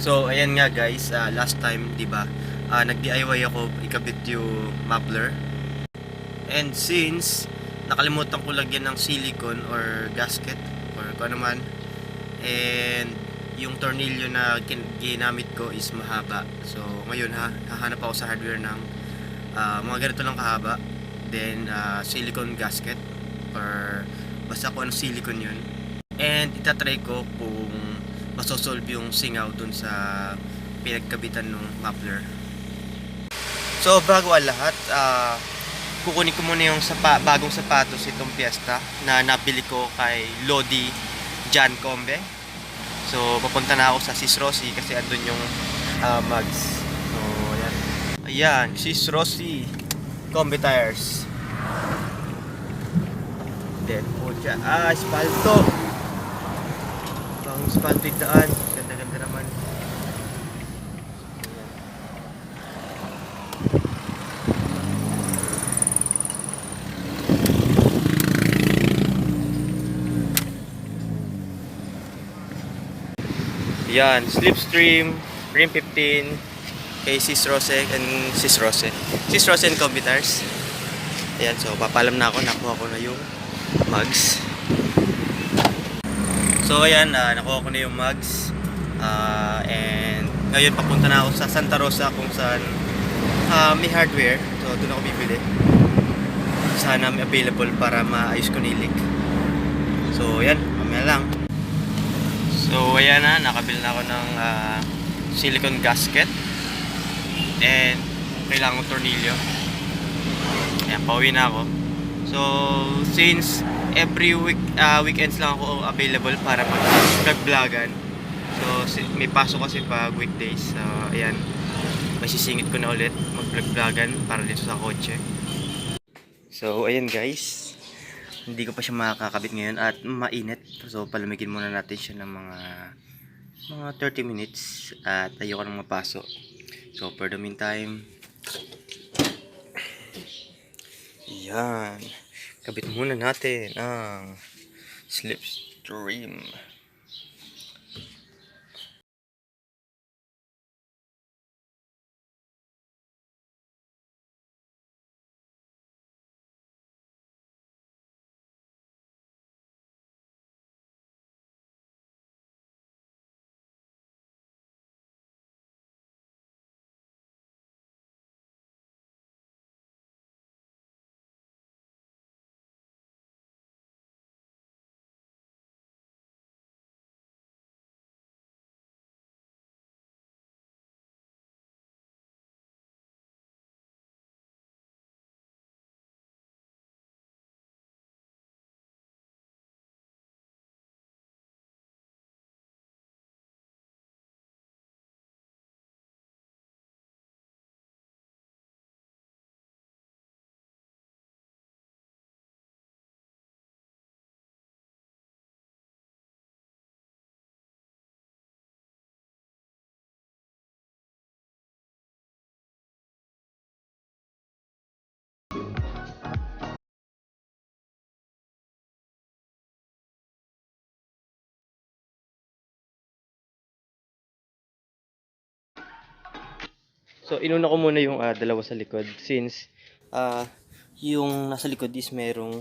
So ayan nga guys, last time 'di ba, nag-DIY ako ikabit yung muffler. And since nakalimutan ko lagyan ng silicone or gasket or kung ano man, and yung tornilyo na ginamit ko is mahaba. So ngayon hahanap ako sa hardware ng mga ganito lang kahaba. Then silicone gasket or basta kung ano silicone yun. And itatry ko kung masosolve yung singaw dun sa pinagkabitan ng muffler. So bago ang lahat, kukunin ko muna yung bagong sapatos itong Fiesta na nabili ko kay Lodi Jan Combe. So papunta na ako sa Sis Rosie kasi andun yung mugs. So ayan. Ayan, Sis Rosie Combe Tires. Then po siya. Espalto. Ang espalto yung daan. Ganda-ganda naman. Yan, Slipstream, Rim 15, kay Sis Rose and Sis Rose. Sis Rose and Computers. Ayan, so papalam na ako, nakuha ko na yung mugs. So ayan, nakuha ko na yung mugs. And ngayon papunta na ako sa Santa Rosa kung saan may hardware. So doon ako bibili. Sana may available para maayos ko nilik. So ayan, mamaya lang. So ayan na, nakabili na ako ng silicone gasket and kailangan ko tornilyo. Ayan, pauwi na ako. So since every weekends lang ako available para mag-vlogan. So may pasok kasi pag weekdays. So ayan, masisingit ko na ulit mag-vlogan para dito sa kotse. So ayan guys, hindi ko pa siya makakabit ngayon at mainit. So palamigin muna natin siya ng mga 30 minutes at ayoko nang mapasok. So for the meantime, yan, kabit muna natin ang Slipstream. So inuna ko muna yung dalawa sa likod since yung nasa likod is merong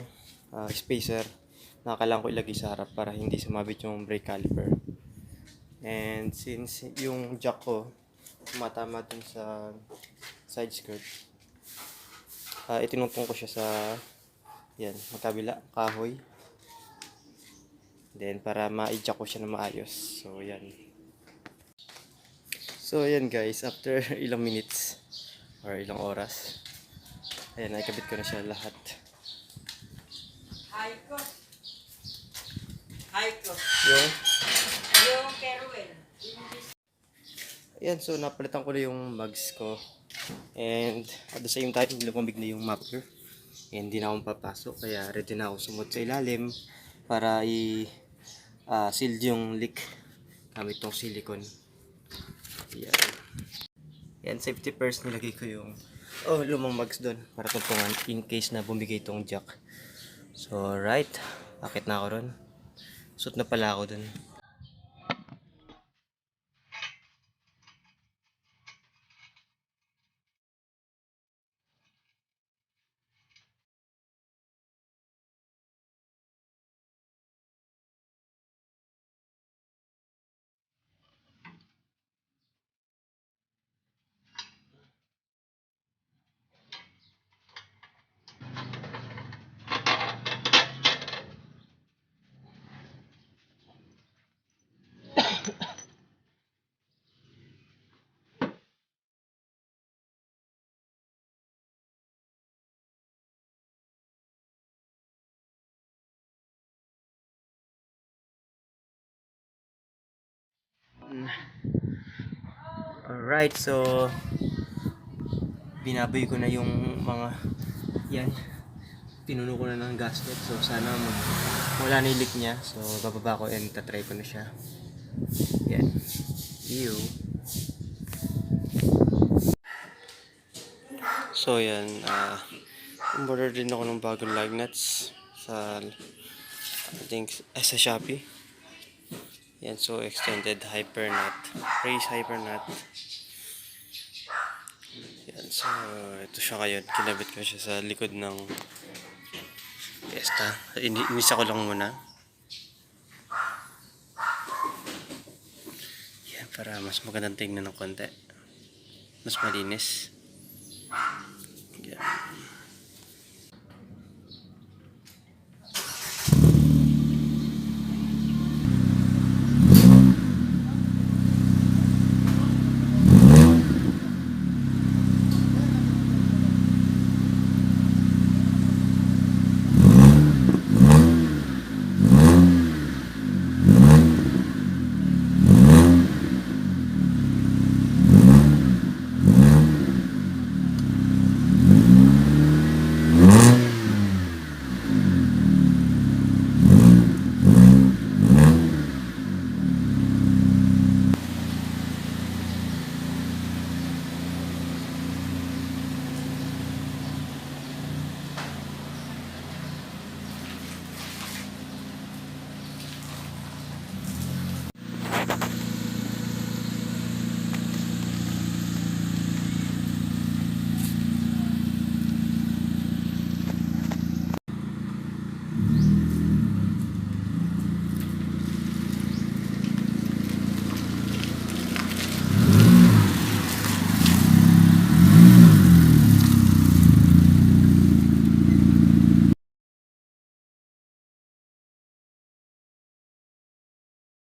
spacer na kailangan ko ilagay sa harap para hindi sumabit yung brake caliper. And since yung jack ko tumatama dun sa side skirt, itinutong ko siya sa yan, magkabila, kahoy. Then para ma-jack ko siya na maayos. So yan. So ayan guys, after ilang minutes or ilang oras, ayan, nakikabit ko na siya lahat. Yung Kerwin. Ayan, so napalitan ko na yung mugs ko. And at the same time, lumamig na yung muffler. And hindi na akong papasok, kaya ready na ako sumot sa ilalim para i-seal yung leak gamit tong silicone. Ayan. Yan, safety first, nilagay ko yung lumang mugs doon para tuntungan in case na bumigay itong jack. So right, akit na ako ron. Suot na pala ako doon. Alright, so binaboy ko na yung mga yan. Pinuno ko na ng gasket. So sana wala na yung leak niya. So bababa ko and tatry ko na siya. Yan. Ew. So yan, umorder din ako ng bagong lug nuts sa sa Shopee. Yan, so extended hyper nut, race hyper nut. Yan, so ito siya ngayon, kinabit ko siya sa likod ng fiesta. Inisa ko lang muna. Yan, para mas magandang tingnan ng konti. Mas malinis. Yan.